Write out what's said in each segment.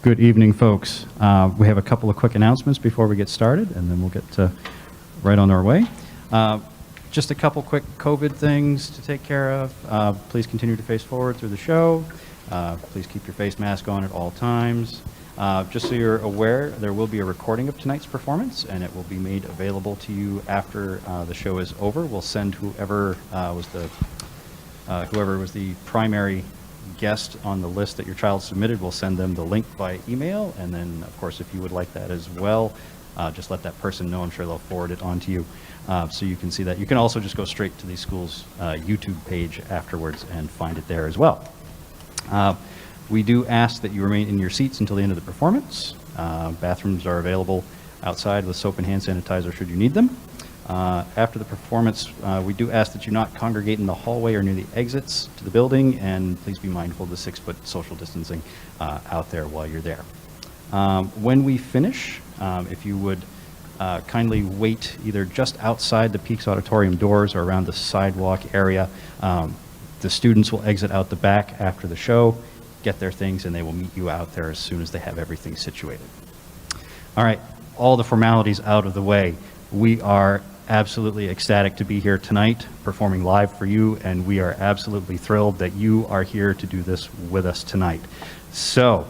Good evening, folks. We have a couple of quick announcements before we get started, and then we'll get right on our way. Just a couple quick COVID things to take care of. Please continue to face forward through the show. Please keep your face mask on at all times. Just so you're aware, there will be a recording of tonight's performance, and it will be made available to you after the show is over. We'll send whoever was the primary guest on the list that your child submitted. We'll send them the link by email, and then, of course, if you would like that as well, just let that person know. I'm sure they'll forward it on to you, so you can see that. You can also just go straight to the school's YouTube page afterwards and find it there as well. We do ask that you remain in your seats until the end of the performance. Bathrooms are available outside with soap and hand sanitizer should you need them. After the performance, we do ask that you not congregate in the hallway or near the exits to the building, and please be mindful of the 6-foot social distancing out there while you're there. When we finish, if you would kindly wait either just outside the Peaks Auditorium doors or around the sidewalk area. The students will exit out the back after the show, get their things, and they will meet you out there as soon as they have everything situated. All right, all the formalities out of the way. We are absolutely ecstatic to be here tonight performing live for you, and we are absolutely thrilled that you are here to do this with us tonight. So,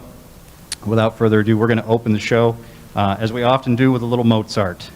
without further ado, we're going to open the show, as we often do, with a little Mozart.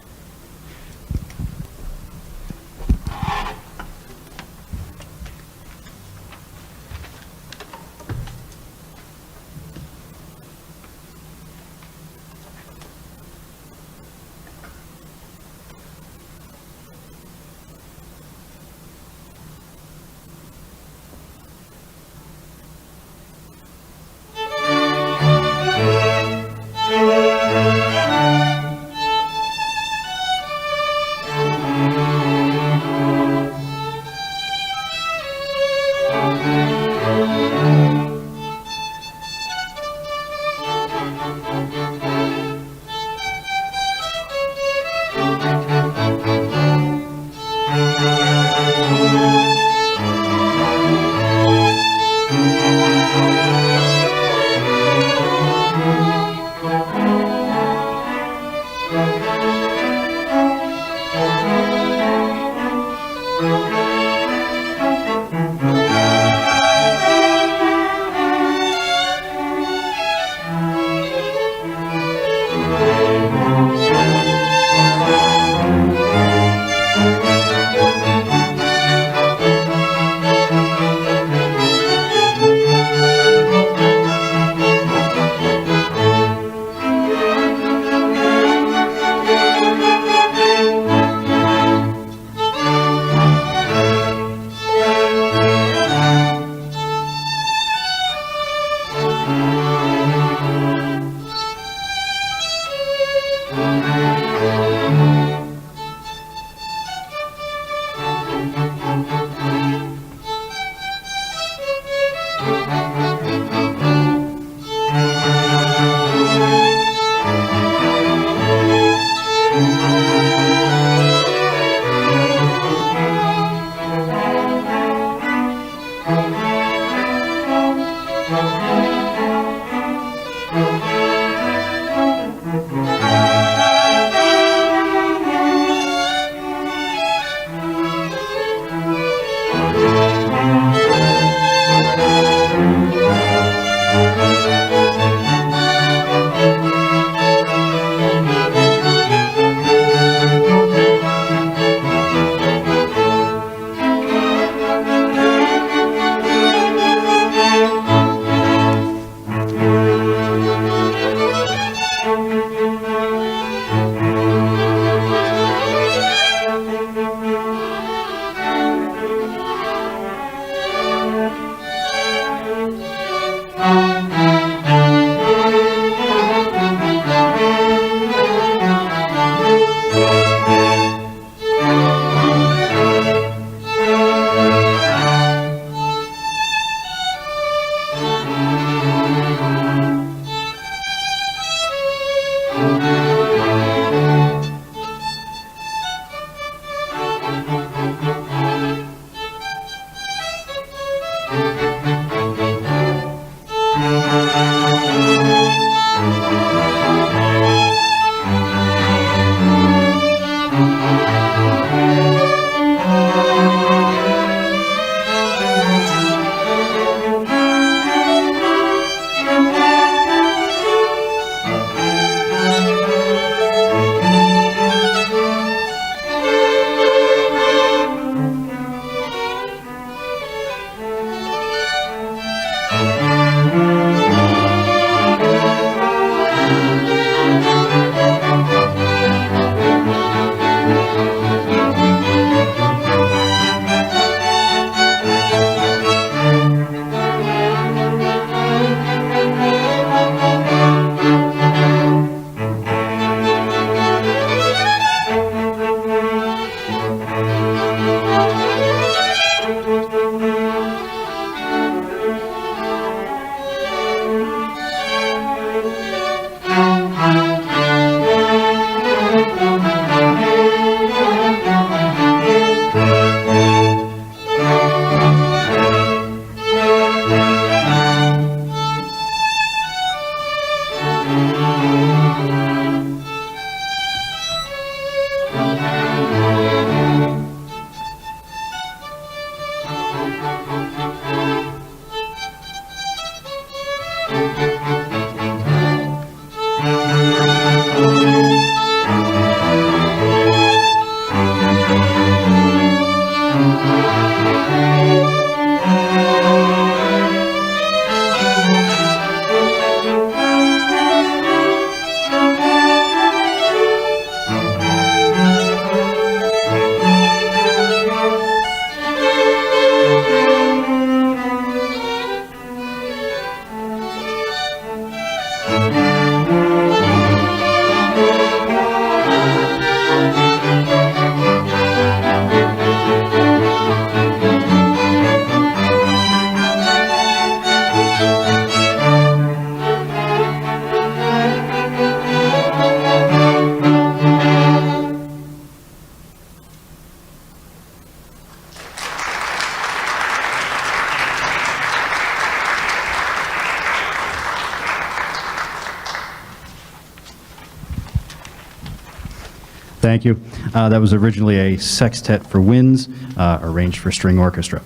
Thank you. That was originally a sextet for winds, arranged for string orchestra.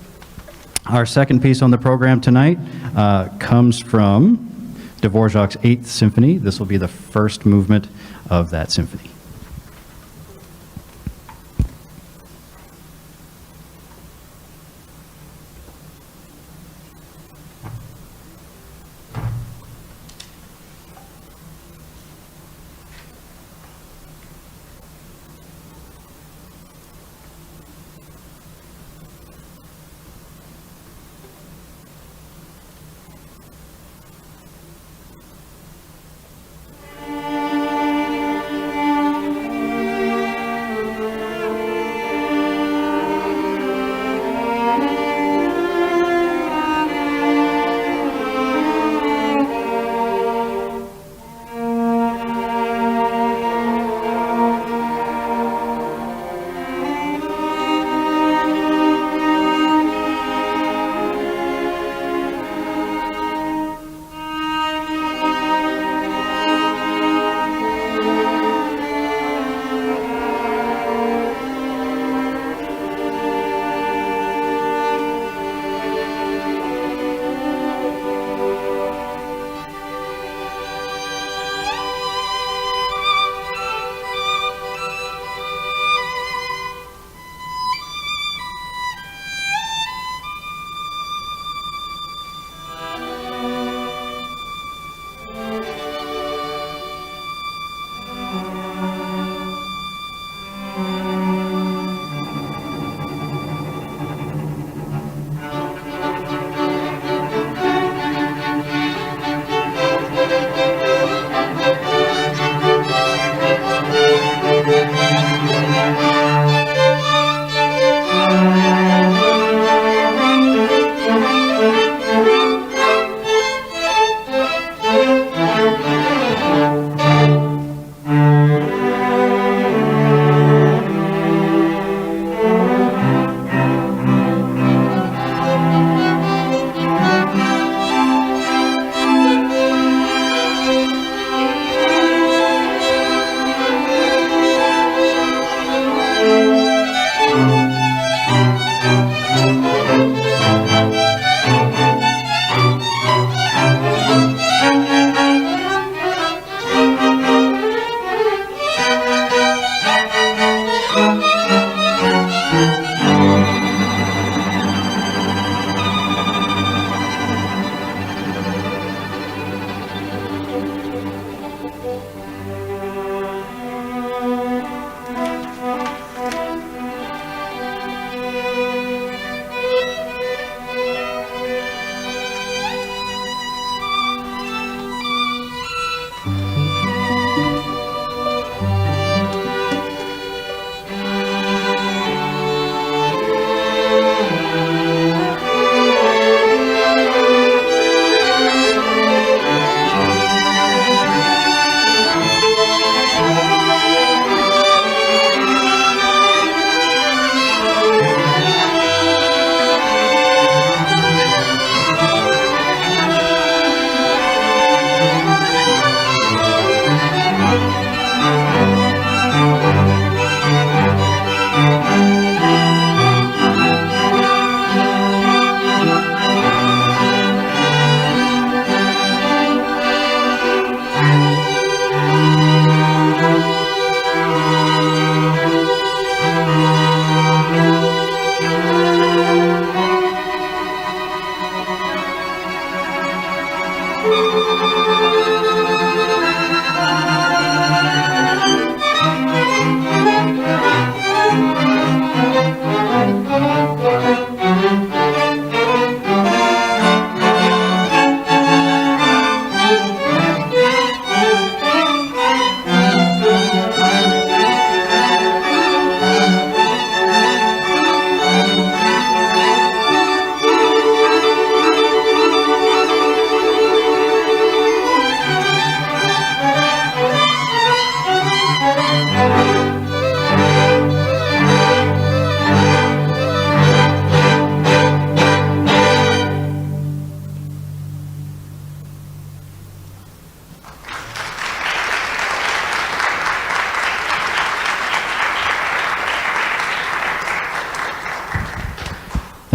Our second piece on the program tonight comes from Dvorak's 8th Symphony. This will be the first movement of that symphony.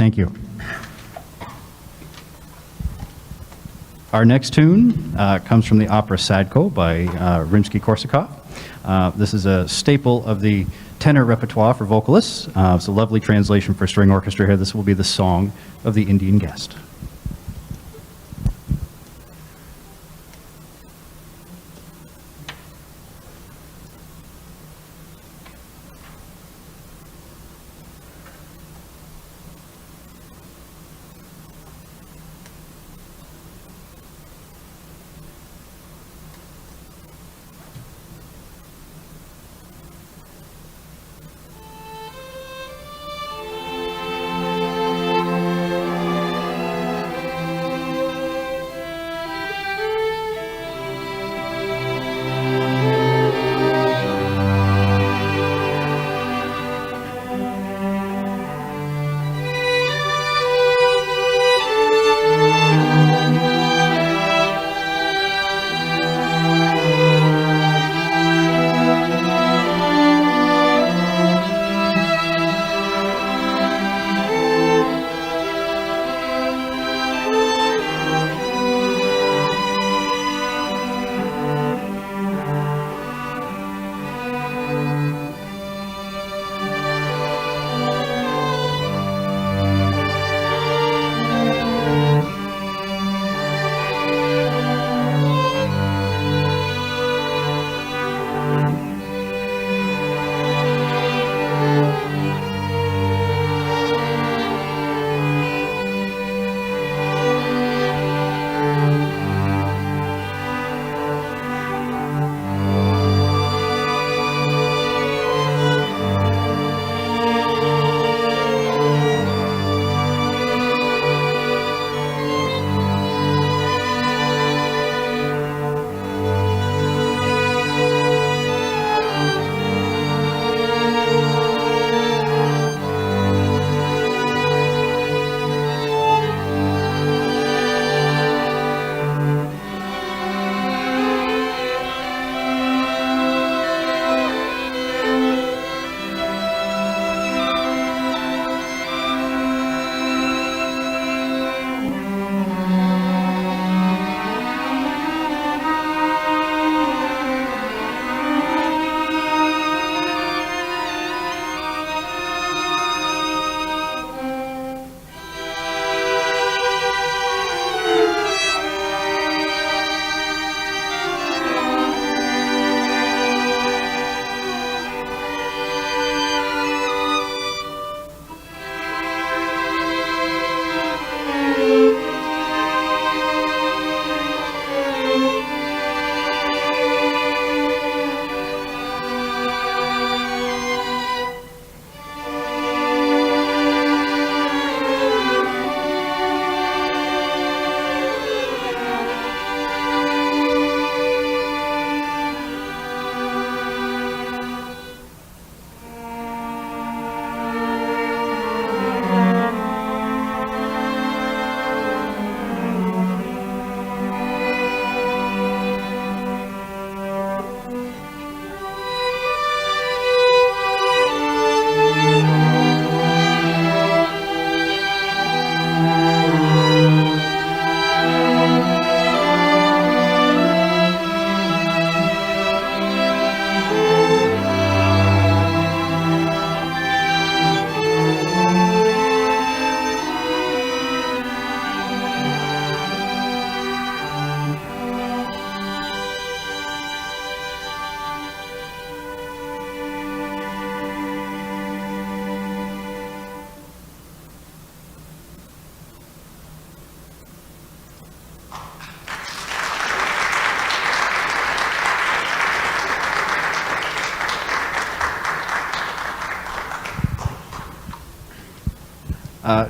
Thank you. Our next tune comes from the opera Sadko by Rimsky-Korsakov. This is a staple of the tenor repertoire for vocalists. It's a lovely translation for string orchestra here. This will be the Song of the Indian Guest.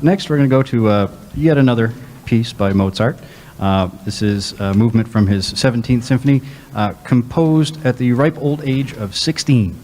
Next, we're going to go to yet another piece by Mozart. This is a movement from his 17th Symphony, composed at the ripe old age of 16.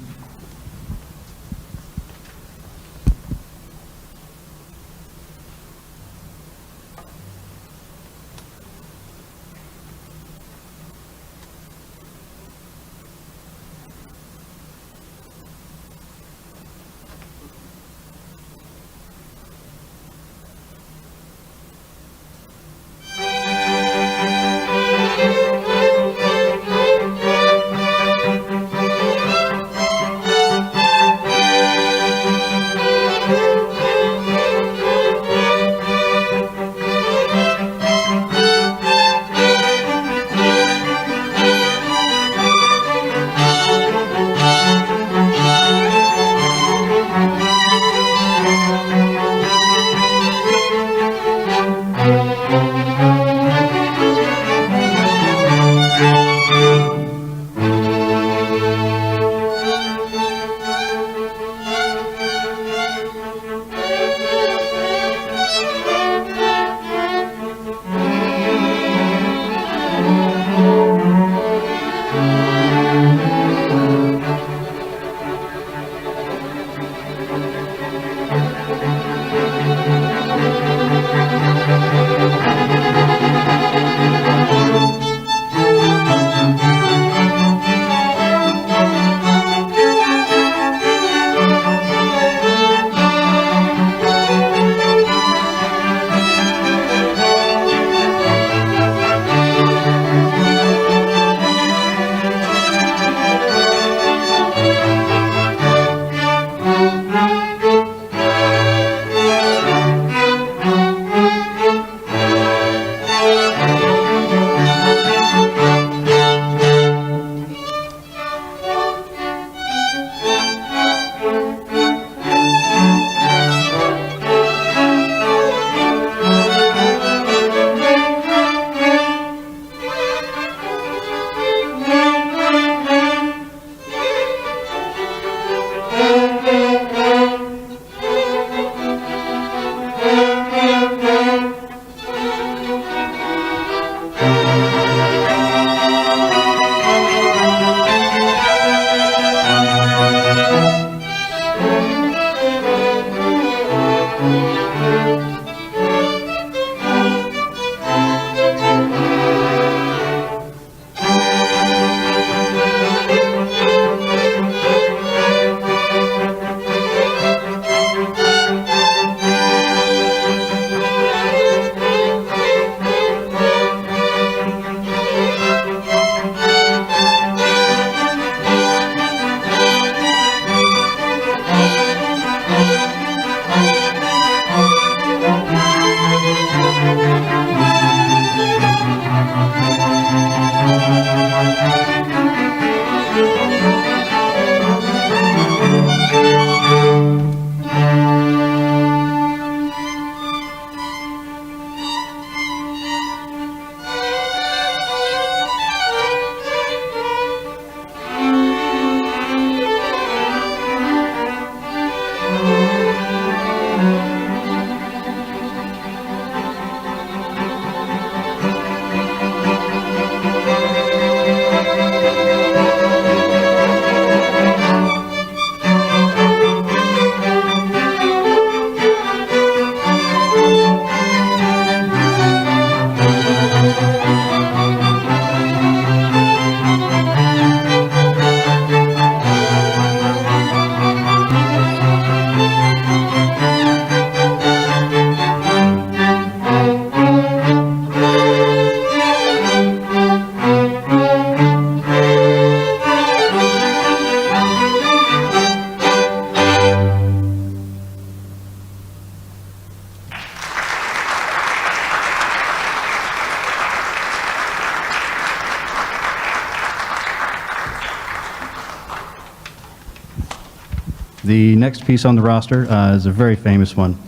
The next piece on the roster is a very famous one.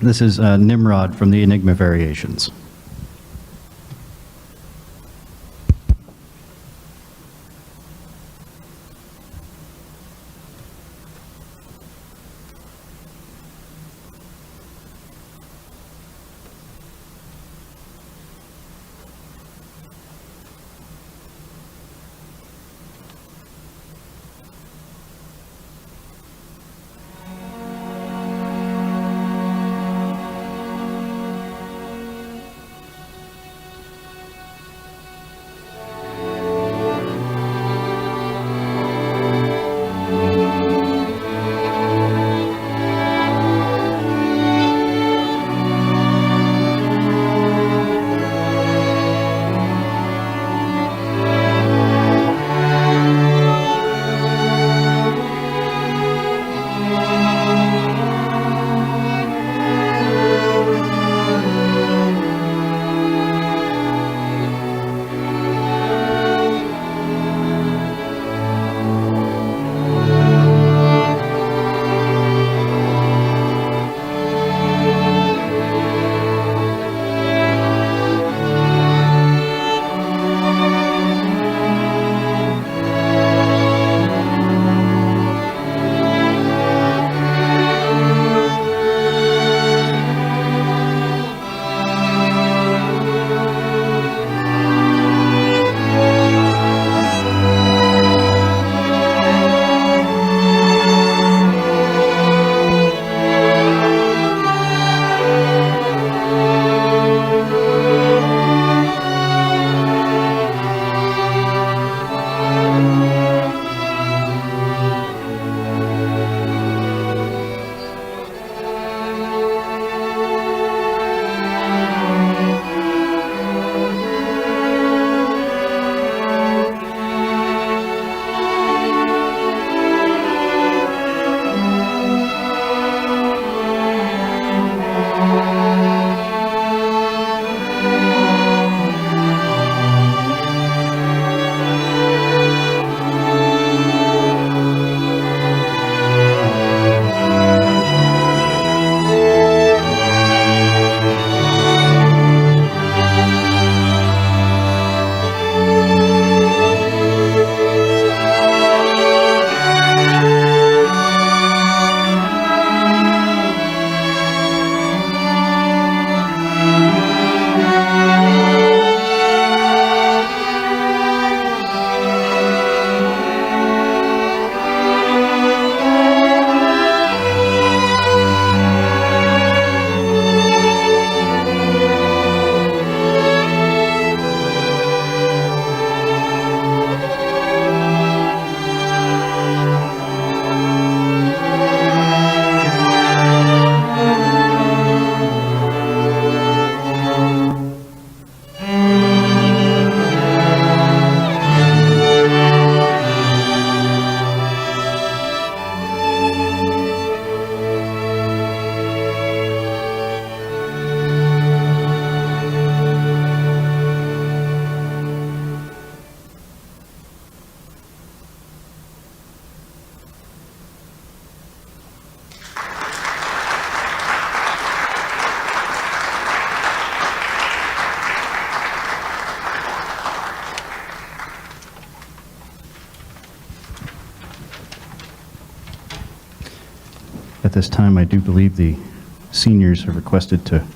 This is Nimrod from the Enigma Variations. At this time, I do believe the seniors have requested to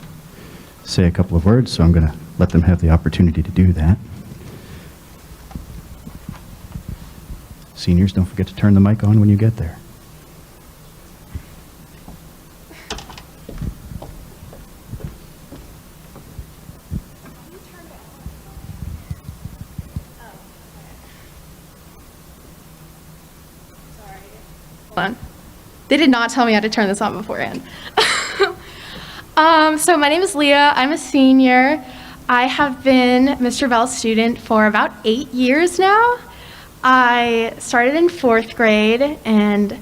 say a couple of words, so I'm going to let them have the opportunity to do that. Seniors, don't forget to turn the mic on when you get there. They did not tell me how to turn this on beforehand. So my name is Leah. I'm a senior. I have been Mr. Bell's student for about 8 years now. I started in 4th grade, and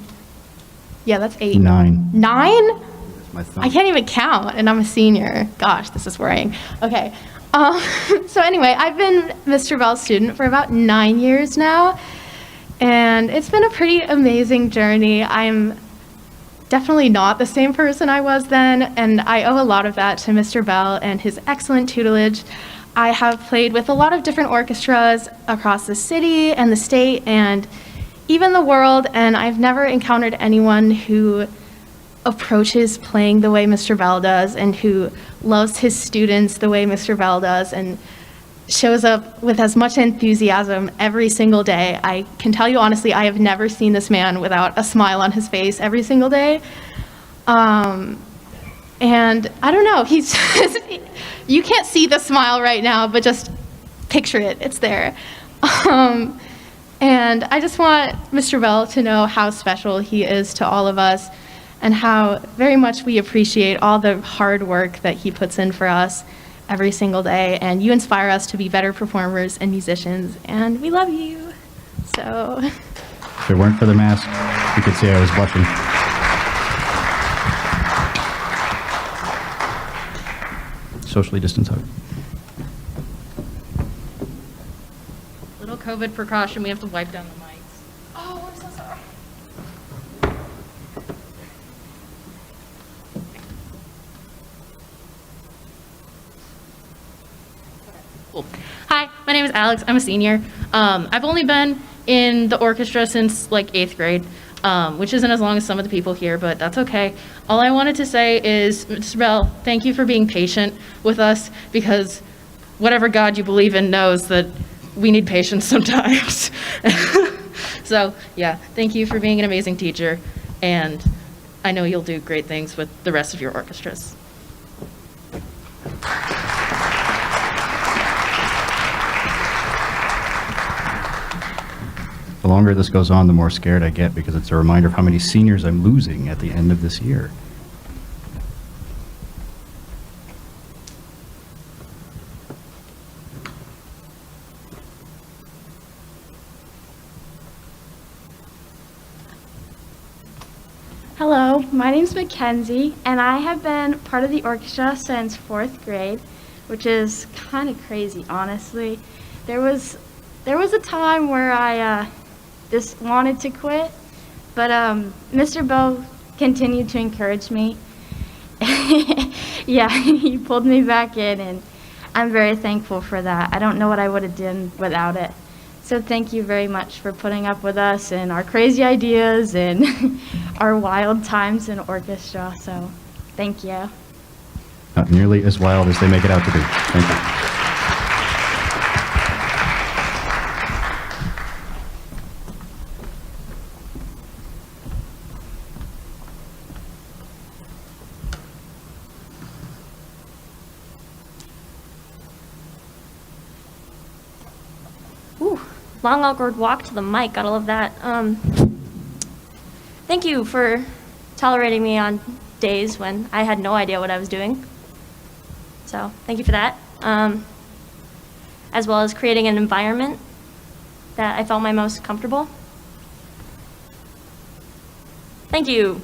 yeah, that's 8. 9. 9? That's my thumb. I can't even count, and I'm a senior. Gosh, this is worrying. Okay. So anyway, I've been Mr. Bell's student for about 9 years now. And it's been a pretty amazing journey. I'm definitely not the same person I was then, and I owe a lot of that to Mr. Bell and his excellent tutelage. I have played with a lot of different orchestras across the city and the state and even the world, and I've never encountered anyone who approaches playing the way Mr. Bell does and who loves his students the way Mr. Bell does and shows up with as much enthusiasm every single day. I can tell you honestly, I have never seen this man without a smile on his face every single day. And I don't know, he's just, you can't see the smile right now, but just picture it, it's there. And I just want Mr. Bell to know how special he is to all of us and how very much we appreciate all the hard work that he puts in for us every single day. And you inspire us to be better performers and musicians, and we love you. So. If it weren't for the mask, you could see I was blushing. Socially distanced hug. Little COVID precaution, we have to wipe down the mics. Oh, I'm so sorry. Cool. Hi, my name is Alex. I'm a senior. I've only been in the orchestra since like 8th grade, which isn't as long as some of the people here, but that's okay. All I wanted to say is, Mr. Bell, thank you for being patient with us, because whatever God you believe in knows that we need patience sometimes. So yeah, thank you for being an amazing teacher, and I know you'll do great things with the rest of your orchestras. The longer this goes on, the more scared I get, because it's a reminder of how many seniors I'm losing at the end of this year. Hello, my name's Mackenzie, and I have been part of the orchestra since 4th grade, which is kind of crazy, honestly. There was a time where I just wanted to quit, but Mr. Bell continued to encourage me. Yeah, he pulled me back in, and I'm very thankful for that. I don't know what I would have done without it. So thank you very much for putting up with us and our crazy ideas and our wild times in orchestra. So thank you. Not nearly as wild as they make it out to be. Thank you. Ooh, long awkward walk to the mic, gotta love that. Thank you for tolerating me on days when I had no idea what I was doing. So thank you for that. As well as creating an environment that I felt my most comfortable. Thank you.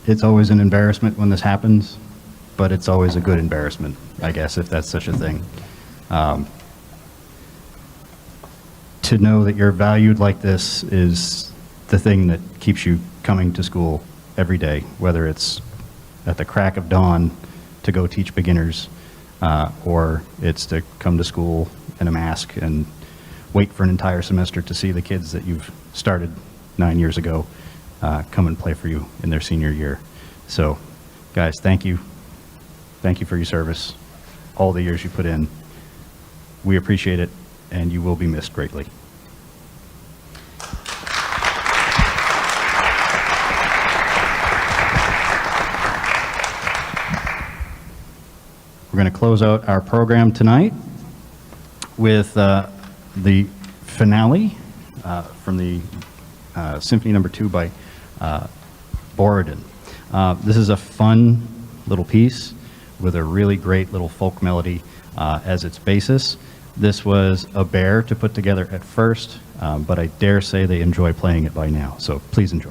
It's always an embarrassment when this happens, but it's always a good embarrassment, I guess, if that's such a thing. To know that you're valued like this is the thing that keeps you coming to school every day, whether it's at the crack of dawn to go teach beginners, or it's to come to school in a mask and wait for an entire semester to see the kids that you've started 9 years ago come and play for you in their senior year. So, guys, thank you. Thank you for your service, all the years you put in. We appreciate it, and you will be missed greatly. We're going to close out our program tonight with the finale from the Symphony No. 2 by Borodin. This is a fun little piece with a really great little folk melody as its basis. This was a bear to put together at first, but I dare say they enjoy playing it by now, so please enjoy.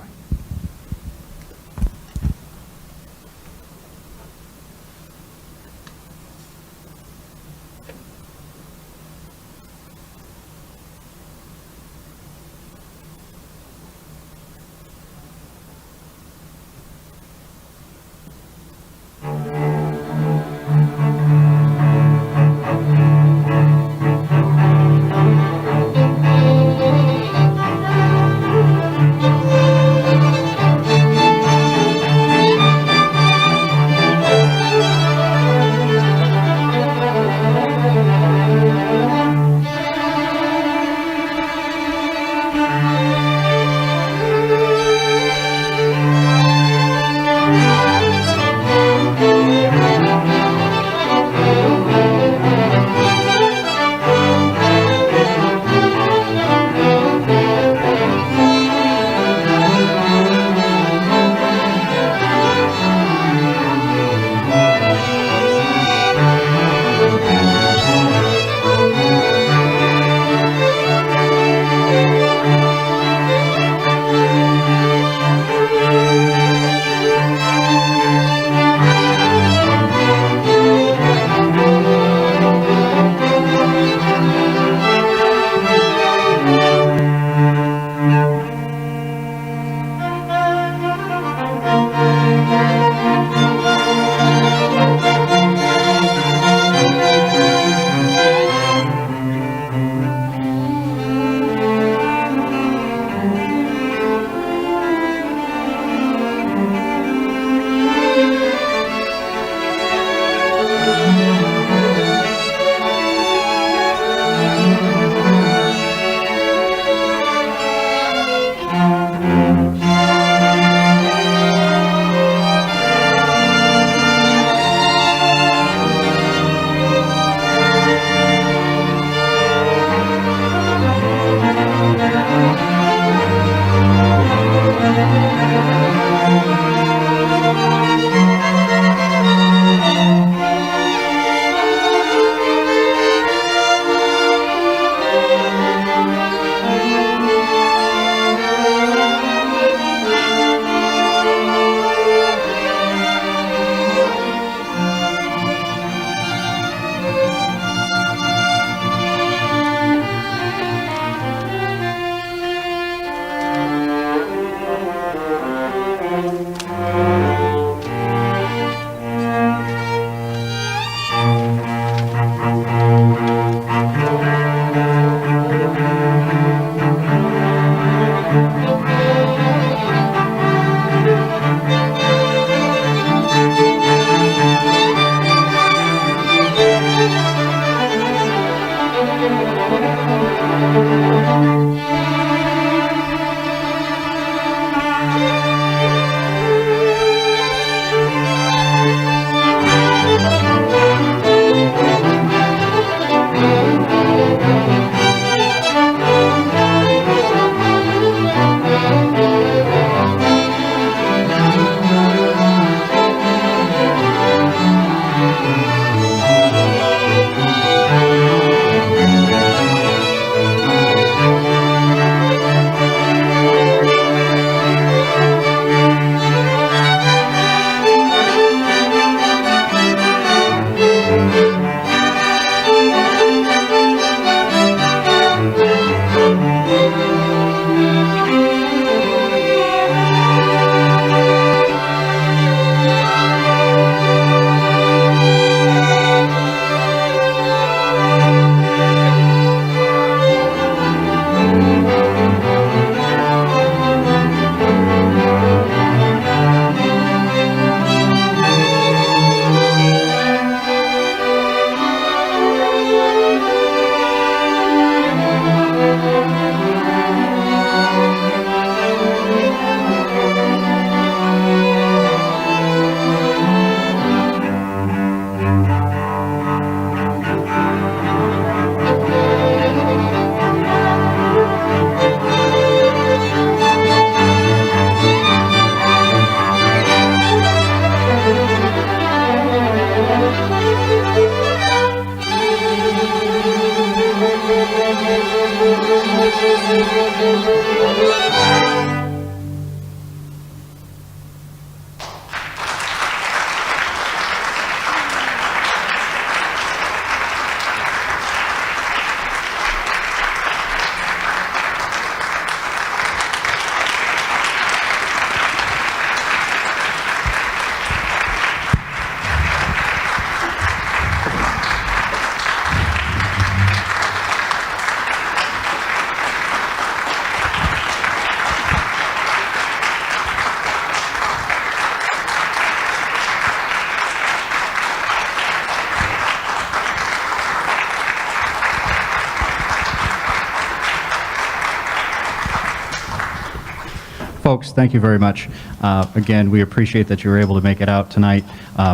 thank you very much. Again, we appreciate that you were able to make it out tonight.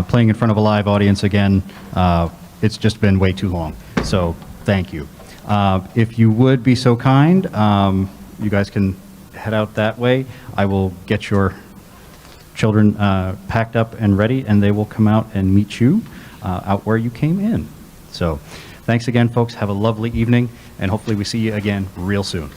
Playing in front of a live audience again, it's just been way too long. So thank you. If you would be so kind, you guys can head out that way. I will get your children packed up and ready, and they will come out and meet you out where you came in. So thanks again, folks. Have a lovely evening, and hopefully we see you again real soon.